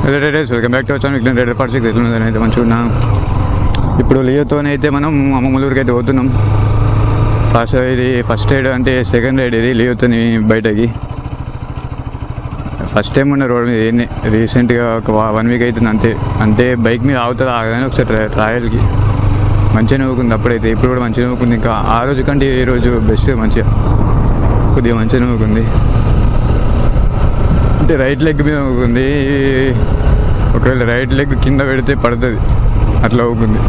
Welcome back to వచ్చాను ఇక్కడ rider parts ఎట్లున్నదని అయితే మంచిగా ఉన్నా. ఇప్పుడు లియోతోనైతే మనం అమ్మమ్మలూరికి అయితే పోతున్నాం. ఫస్ట్ రైడ్ అంటే సెకండ్ రైడ్ ఇది లియోతోని బయటకి. ఫస్ట్ టైం ఉన్న రోడ్ మీద ఏంది రీసెంట్గా ఒక 1 వీక్ అవుతుంది అంతే. అంటే బైక్ మీద ఆగుతుంది ఆగదని ఒకసారి ట్రయల్కి మంచిగా నవ్వుకుంది అప్పుడైతే. ఇప్పుడు కూడా మంచిగా నవ్వుకుంది. ఇంకా ఆ రోజు కంటే ఈ రోజు బెస్ట్, మంచిగా కొద్దిగా మంచిగా నవ్వుకుంది. అంటే రైట్ లెగ్ మీద నవ్వుకుంది. ఒకవేళ రైట్ లెగ్ కింద పెడితే పడుతుంది అట్లా అవుతుంది.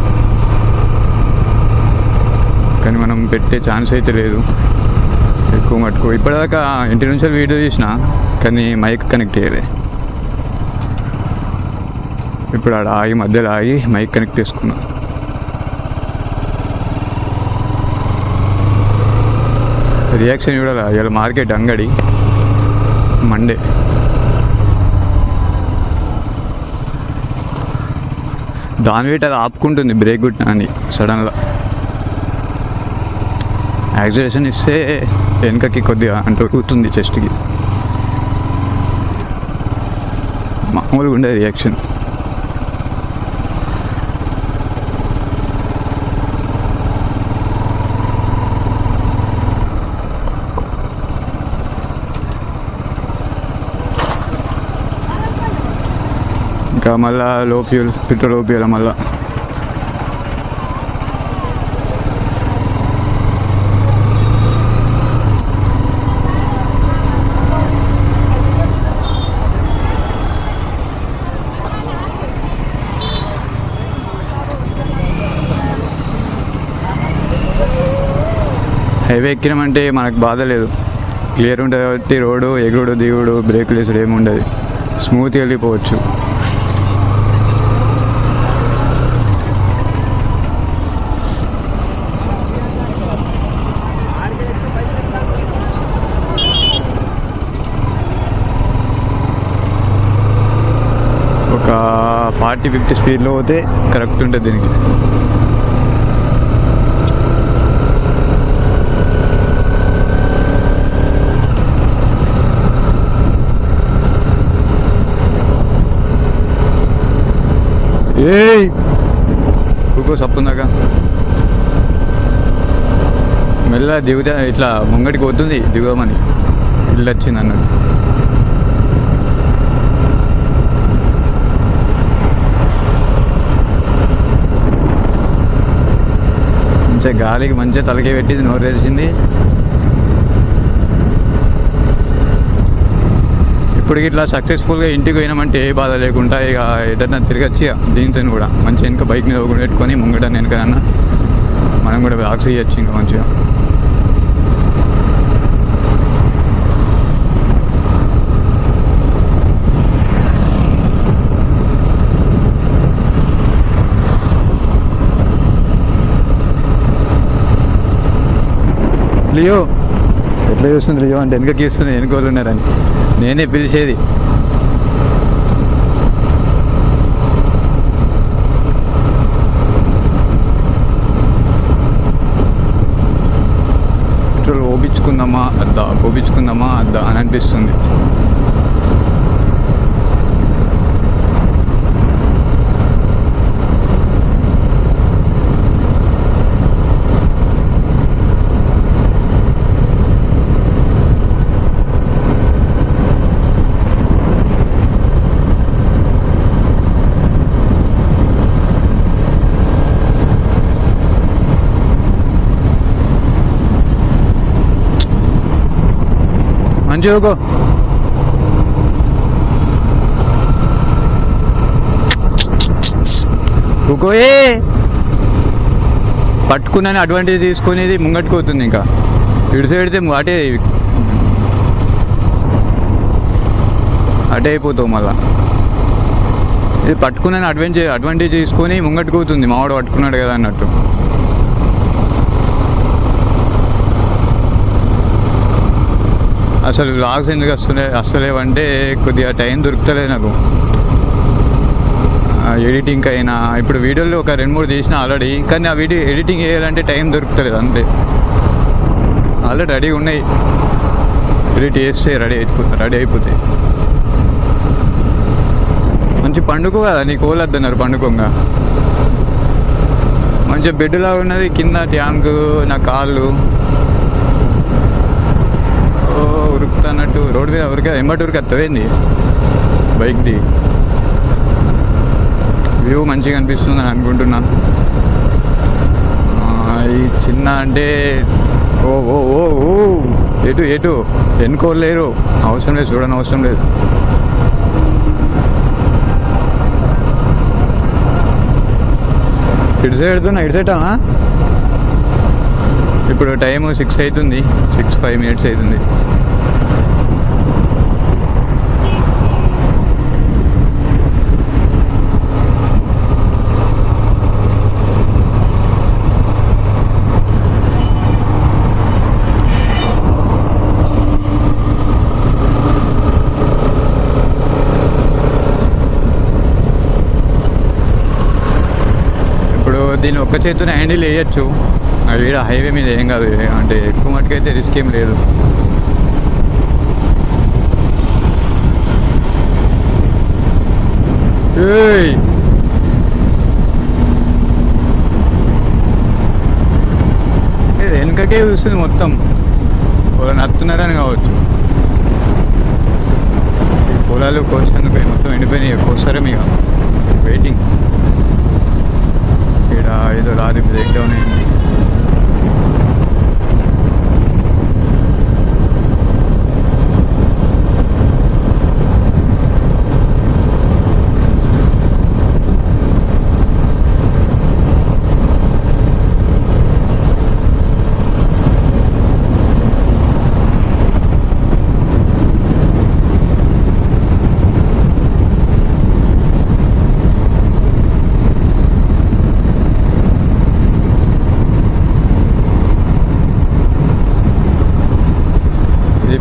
కానీ మనం పెట్టే ఛాన్స్ అయితే లేదు ఎక్కువ మటుకు. ఇప్పటిదాకా ఇంటి నుంచి వీడియో తీసిన కానీ మైక్ కనెక్ట్ చేయలే. ఇప్పుడు ఆడ ఆగి మధ్యలో ఆగి మైక్ కనెక్ట్ చేసుకున్నా. రియాక్షన్ చూడాలి. ఇవాళ మార్కెట్ అంగడి మండే. దాని వెయిట్ అది ఆపుకుంటుంది బ్రేక్ గుట్టిన అని సడన్గా. యాక్సిలేషన్ ఇస్తే వెనకకి కొద్దిగా అంటే ఉరుకుతుంది చెస్ట్కి. మామూలుగా ఉండే రియాక్షన్. ఇంకా మళ్ళా పెట్రోల్ ఓపియాల మళ్ళా. హైవే ఎక్కినామంటే మనకు బాధ లేదు, క్లియర్ ఉంటుంది కాబట్టి రోడ్డు ఎగుడు దిగుడు బ్రేక్ లేసుడు ఏముండదు, స్మూత్గా వెళ్ళిపోవచ్చు. ఒక 40-50 స్పీడ్లో పోతే కరెక్ట్ ఉంటుంది దీనికి. ఏయ్ కూకో సప్పుందాక మెల్ల దిగుతా. ఇట్లా ముంగడికి పోతుంది దిగుదామని, ఇల్లు వచ్చింది అన్నట్టు. మంచిగా గాలికి మంచిగా తలకే పెట్టింది, నోరు తెరిచింది. ఇప్పుడు ఇట్లా సక్సెస్ఫుల్గా ఇంటికి పోయినామంటే ఏ బాధ లేకుండా ఇక ఏదన్నా తిరగచ్చి దీంతో కూడా మంచిగా వెనక బైక్ మీద కూడా పెట్టుకొని ముంగట వెనకన్నా మనం కూడా బ్లాక్స్ ఇవ్వచ్చు ఇంకా మంచిగా. లియో ఎట్లా చూస్తుంది లియో అంటే వెనకకి ఇస్తుంది, వెనుకోలు ఉన్నారని నేనే పిలిచేది. పెట్రోల్ ఓపించుకుందామా అద్దా అని అనిపిస్తుంది. మంచిగా ఊకోయే పట్టుకున్నాను అడ్వాంటేజ్ తీసుకునేది ముంగట్టుకోతుంది. ఇంకా ఇటు సైడితే అటే అయిపోతావు మళ్ళా. ఇది పట్టుకున్నాను అడ్వాంటేజ్ తీసుకొని ముంగట్టుకోతుంది. మావాడు పట్టుకున్నాడు కదా అన్నట్టు. అసలు వ్లాగ్స్ ఎందుకు వస్తలేవంటే కొద్దిగా టైం దొరుకుతలేదు నాకు ఎడిటింగ్ అయినా. ఇప్పుడు వీడియోలు ఒక 2-3 తీసిన ఆల్రెడీ, కానీ ఆ వీడియో ఎడిటింగ్ చేయాలంటే టైం దొరుకుతలేదు అంతే. ఆల్రెడీ రెడీ ఉన్నాయి, ఎడిట్ చేస్తే రెడీ అయిపోతాయి. మంచి పండుకో కదా, నీకు ఓళ్ళు వద్దన్నారు పండుకోంగా. మంచిగా బెడ్లా ఉన్నది, కింద ట్యాంకు, నా కాళ్ళు ఉరుకుతున్నట్టు రోడ్డు మీద ఎంబటి ఉరికొస్తావేంది బైక్ది. వ్యూ మంచిగా అనిపిస్తుంది అని అనుకుంటున్నాను. ఈ చిన్న అంటే ఓ ఓ ఓ ఓ ఎటు ఎటు ఎన్నుకోలేరు, అవసరం లేదు, చూడని అవసరం లేదు. ఇటు సైడ్ పెడుతున్నా, ఇటు సైడ్ ఇప్పుడు టైము 6 అవుతుంది, 6:05 అవుతుంది. దీన్ని ఒక్క చేతితో హ్యాండిల్ వేయచ్చు. అది వీడ హైవే మీద ఏం కాదు, అంటే ఎక్కువ మటుకైతే రిస్క్ ఏం లేదు. వెనకకే చూస్తుంది మొత్తం, వాళ్ళని నత్తున్నారని కావచ్చు. పొలాలు కోసేందుకు మొత్తం ఎండిపోయినాయి, కోస్తారే మీకు వెయిటింగ్. ఇక్కడ ఏదో లారీ బ్రేక్ డౌన్ అయింది.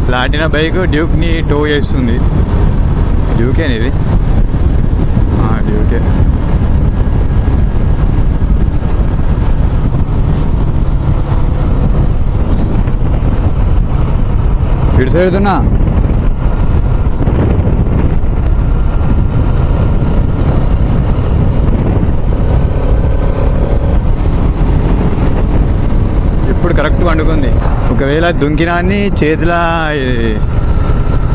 ప్లాటినా బైక్ డ్యూక్ని టో చేస్తుంది. డ్యూకేనా ఇది? డ్యూకే. ఇటు సైడ్ వెళ్తున్నా. ఇప్పుడు కరెక్ట్ పండుకుంది. ఒకవేళ దుంకినాన్ని చేతిలో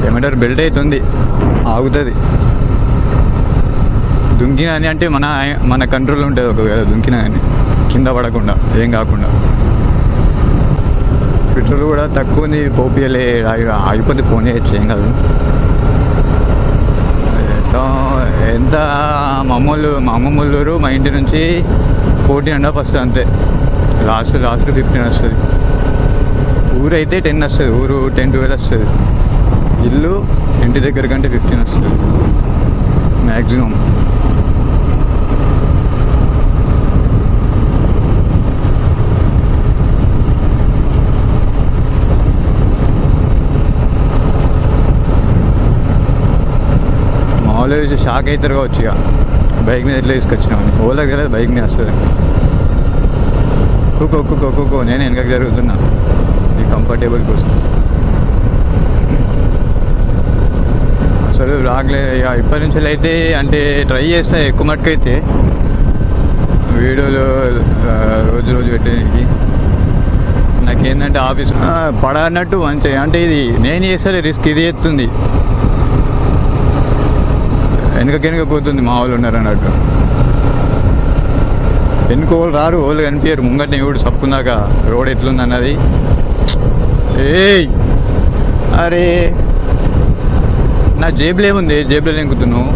ఏమంటారు బెల్ట్ అవుతుంది, ఆగుతుంది. దుంకినాని అంటే మన కంట్రోల్ ఉంటుంది. ఒకవేళ దుంకినాని కింద పడకుండా, ఏం కాకుండా. పెట్రోల్ కూడా తక్కువ ఉంది, పోపియలే, ఆగిపోతే ఫోన్ చేయొచ్చు, ఏం కాదు. ఎంత మా అమ్మమ్మూరు మా ఇంటి నుంచి 14.5 వస్తుంది అంతే. లాస్ట్ 15 వస్తుంది. ఊరు అయితే 10 వస్తుంది, ఊరు 10-12 వస్తుంది. ఇల్లు ఇంటి దగ్గర కంటే 15 వస్తుంది మ్యాక్సిమం. మామూలుగా షాక్ అవుతారు కావచ్చు ఇక, బైక్ మీద ఎట్లా తీసుకొచ్చినామని. ఓలా కదా బైక్ మీద వస్తుంది. ఒక్కొక్క నేను వెనకకి జరుగుతున్నా ఈ కంఫర్టబుల్ కోసం. అసలు రాగలే ఇప్పటి నుంచి అయితే, అంటే ట్రై చేస్తా ఎక్కువ మటుకైతే వీడియోలు రోజు పెట్టడానికి. నాకేంటంటే ఆఫీస్ పడన్నట్టు మంచిగా, అంటే ఇది నేను చేస్తే రిస్క్ ఇది ఎత్తుంది, వెనక పోతుంది. మా వాళ్ళు ఉన్నారు అన్నట్టు. వెనుక వాళ్ళు రారు, వాళ్ళు కనిపించారు. ముంగట్ని ఎవడు సప్పుకున్నాక రోడ్ ఎట్లుంది అన్నది. అరే నా జేబులో ఏముంది, జేబులో ఎంకుతున్నావు.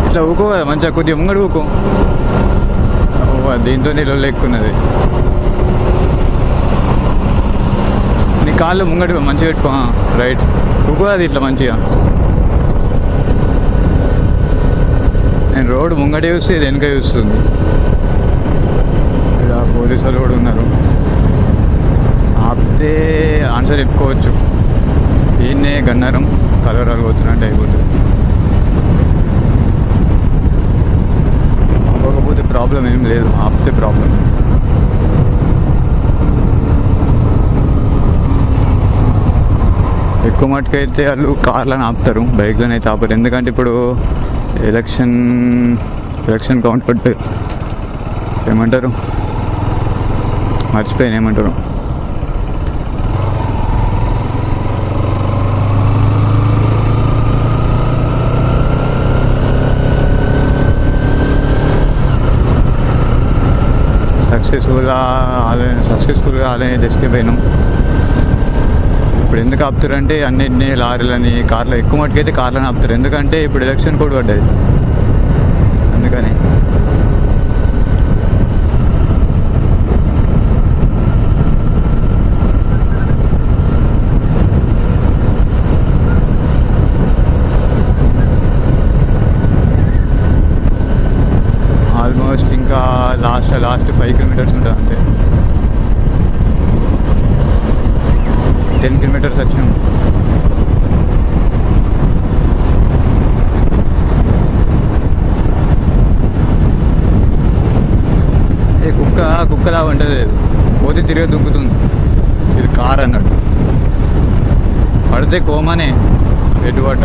ఇట్లా ఊకో కదా మంచిగా, కొద్దిగా ముంగడు ఊకో. దీంతో నీళ్ళు ఎక్కున్నది. నీ కాళ్ళు ముంగడి మంచిగా పెట్టుకో, రైట్. ఊకో అది ఇట్లా మంచిగా. నేను రోడ్డు ముంగడే చూస్తే ఇది వెనక చూస్తుంది. ఇలా పోలీసు వాళ్ళు కూడా ఉన్నారు. ఆపితే ఆన్సర్ చెప్పుకోవచ్చు. ఈయన్నే గన్నారం కలవరాలు పోతున్నట్టు అయిపోతుంది. ఆపకపోతే ప్రాబ్లం ఏం లేదు, ఆపితే ప్రాబ్లం. ఎక్కువ మటుకు అయితే వాళ్ళు కార్లను ఆపుతారు, బైక్లను అయితే ఆపరు. ఎందుకంటే ఇప్పుడు ఎలక్షన్ కౌంట్ పట్టు ఏమంటారు, మర్చిపోయాను ఏమంటారు, సక్సెస్ఫుల్గా ఆలయం ఎస్కేప్ అయినాం. ఇప్పుడు ఎందుకు ఆపుతారంటే అన్నింటినీ లారీలని కార్లు ఎక్కువ మటుకైతే కార్లను ఆపుతారు. ఎందుకంటే ఇప్పుడు ఎలక్షన్ కోడ్ పడ్డది అందుకని. ఆల్మోస్ట్ ఇంకా లాస్ట్ 5 కిలోమీటర్స్ ఉంటుంది అంతే. 10 కిలోమీటర్స్ వచ్చాం. కుక్కలా ఉంటుంది, పోతే తిరిగి దుంకుతుంది. ఇది కార్ అన్నట్టు, పడితే కోమనే ఎటుబట్ట.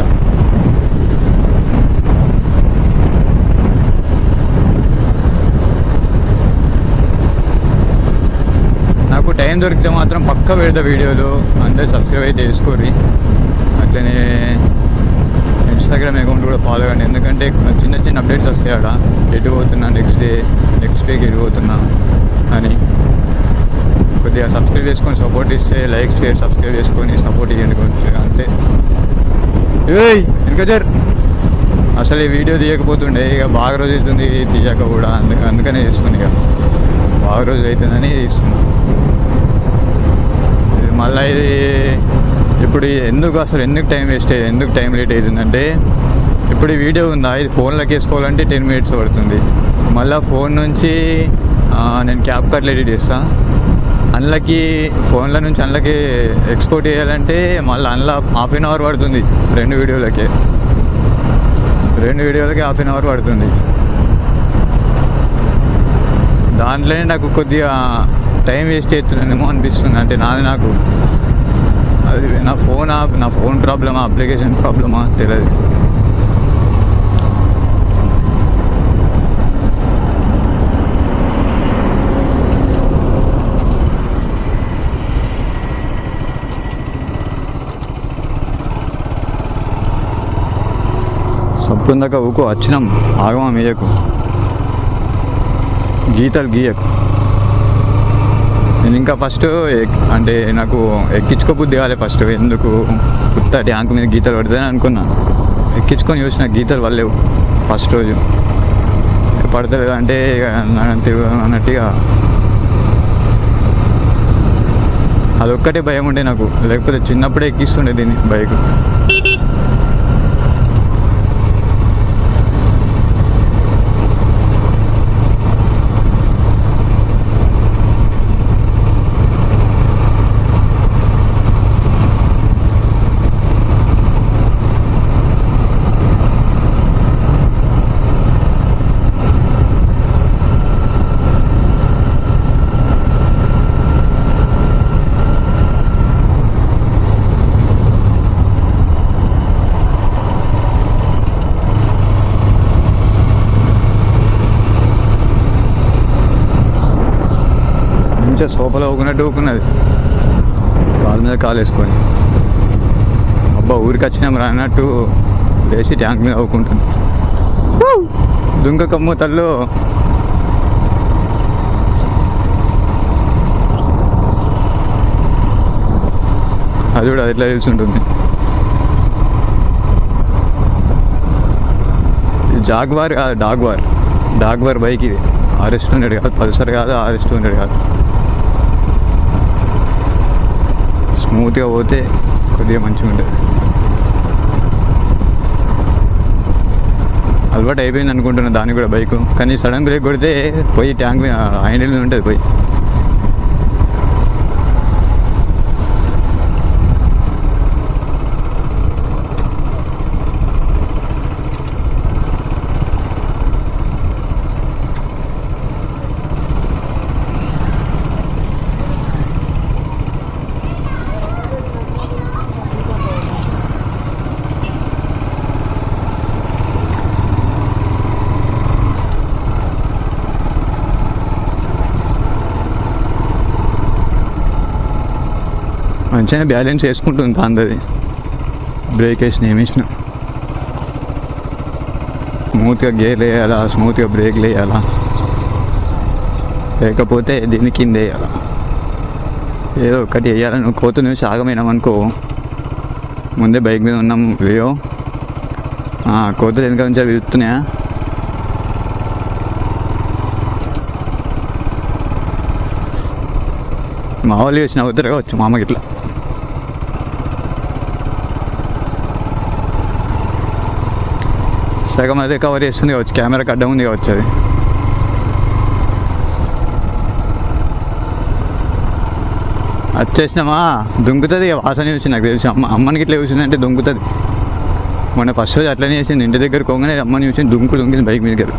నాకు టైం దొరికితే మాత్రం పక్కా పెడతా వీడియోలు, అందరూ సబ్స్క్రైబ్ అయితే చేసుకోర్రి. అట్లనే ఇన్స్టాగ్రామ్ అకౌంట్ కూడా ఫాలో కండి, ఎందుకంటే చిన్న చిన్న అప్డేట్స్ వస్తాయి ఆడ. ఎటు పోతున్నా, నెక్స్ట్ డేకి ఎటు పోతున్నా అని. కొద్దిగా సబ్స్క్రైబ్ చేసుకొని సపోర్ట్ ఇస్తే, లైక్ షేర్ సబ్స్క్రైబ్ చేసుకొని సపోర్ట్ ఇవ్వండి కొంచెం అంతే. ఇంకా అసలు ఈ వీడియో తీయకపోతుండే, ఇక బాగా రోజు అవుతుంది తీయక కూడా, అందుకనే చేస్తుంది. ఇక బాగా రోజు అవుతుందని తీస్తున్నా. మళ్ళీ ఇది ఇప్పుడు ఎందుకు టైం వేస్ట్ అయ్యేది, ఎందుకు టైం లేట్ అవుతుందంటే, ఇప్పుడు ఈ వీడియో ఉందా, ఇది ఫోన్లోకి వేసుకోవాలంటే 10 మినిట్స్ పడుతుంది. మళ్ళీ ఫోన్ నుంచి నేను క్యాప్ కట్లు ఎడిట్ చేస్తాను, అందులోకి ఫోన్ల నుంచి అందులోకి ఎక్స్పోర్ట్ చేయాలంటే మళ్ళీ అందులో ½ అవర్ పడుతుంది. 2 వీడియోలకి ½ అవర్ పడుతుంది. దాంట్లోనే నాకు కొద్దిగా టైం వేస్ట్ అవుతుందేమో అనిపిస్తుంది. అంటే నాకు అది నా ఫోన్ ప్రాబ్లమా, అప్లికేషన్ ప్రాబ్లమా తెలియదు. సప్పుందాక ఊకో వచ్చినాం, ఆగమా మీయకు, గీతలు గీయకు. నేను ఇంకా ఫస్ట్ అంటే నాకు ఎక్కించుకోబుద్ధి కాలే ఫస్ట్. ఎందుకు కొత్త ట్యాంక్ మీద గీతలు పడుతుందని అనుకున్నా, ఎక్కించుకొని చూసిన గీతలు పడలేవు. ఫస్ట్ రోజు పడతలేదు అంటే అన్నట్టుగా అదొక్కటే భయం ఉండే నాకు, లేకపోతే చిన్నప్పుడే ఎక్కిస్తుండే దీన్ని బైక్. సోఫాలో ఊకున్నది, కాలు మీద కాలు వేసుకొని. అబ్బా ఊరికి వచ్చినాం రా అన్నట్టు వేసి ట్యాంక్ మీద అవ్వుకుంటుంది. దుంక కమ్ము తల్లు. అది కూడా ఎట్లా తెలుసుంటుంది. జాగ్వార్ కాదు, డాగ్వార్ బైక్ ఇది. RS200 కాదు, పల్సర్ కాదు, RS200 కాదు. స్మూత్గా పోతే కొద్దిగా మంచిగా ఉంటుంది. అలవాటు అయిపోయింది అనుకుంటున్నా దానికి కూడా బైక్. కానీ సడన్ బ్రేక్ కొడితే పోయి ట్యాంక్ హ్యాండిల్ మీద ఉంటుంది పోయి. మంచిగానే బ్యాలెన్స్ వేసుకుంటుంది అందది. బ్రేక్ వేసిన ఏమేసిన స్మూత్గా గేర్ వేయాలా, స్మూత్గా బ్రేక్లు వేయాలా, లేకపోతే దీని కింద వేయాలా, ఏదో ఒకటి వేయాలి. నువ్వు కోతులు చూసి ఆగమైనామనుకో, ముందే బైక్ మీద ఉన్నాం వేయో కోతులు వెనక నుంచి వెళ్తున్నాయా, మా వాళ్ళు చూసి నవ్వుతారు కావచ్చు మా అమ్మకి ఇట్లా. సగం అదే కవర్ చేస్తుంది కావచ్చు, కెమెరాకి అడ్డం ఉంది కావచ్చు. అది వచ్చేసినామా దుంకుతుంది. వాసన చూసి నాకు తెలిసి అమ్మనికి ఇట్లా చూసిందంటే దుంకుతుంది. మొన్న ఫస్ట్ రోజు అట్లనే చేసింది, ఇంటి దగ్గర కొంగనే అమ్మని చూసి దుంకింది బైక్ మీద.